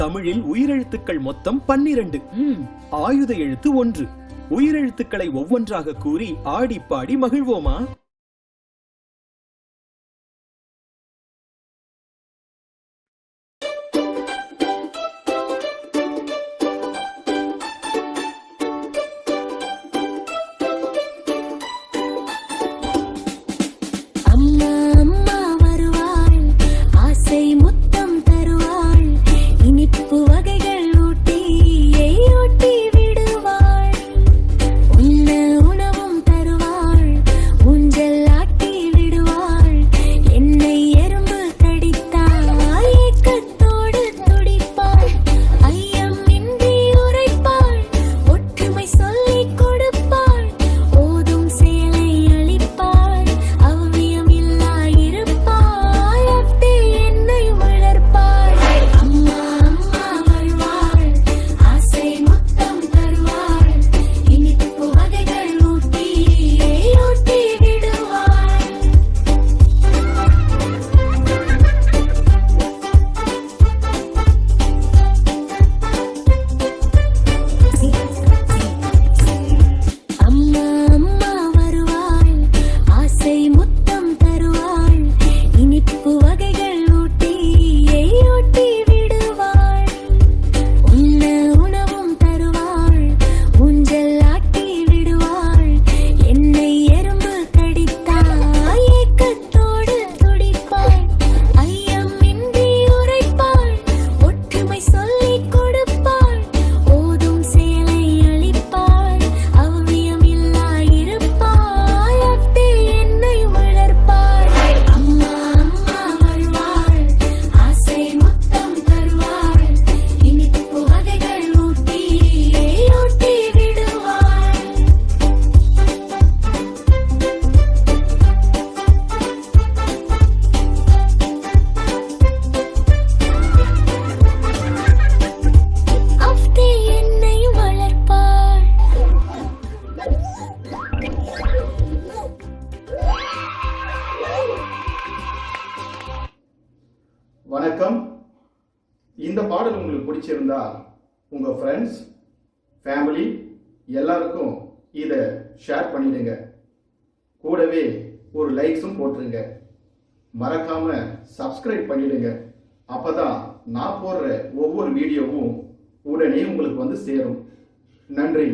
தமிழில் உயிரெழுத்துக்கள் மொத்தம் 12. ஆயுத எழுத்து 1. உயிரெழுத்துக்களை ஒவ்வொன்றாக கூறி ஆடி பாடி மகிழ்வோமா? வணக்கம். இந்த பாடல் உங்களுக்கு பிடிச்சிருந்தா உங்க ஃப்ரெண்ட்ஸ், ஃபேமிலி எல்லாருக்கும் இதை ஷேர் பண்ணிடுங்க. கூடவே ஒரு லைக்ஸும் போட்டுருங்க. மறக்காம சப்ஸ்கிரைப் பண்ணிடுங்க. அப்பதான் நான் போடுற ஒவ்வொரு வீடியோவும் உடனே உங்களுக்கு வந்து சேரும். நன்றி.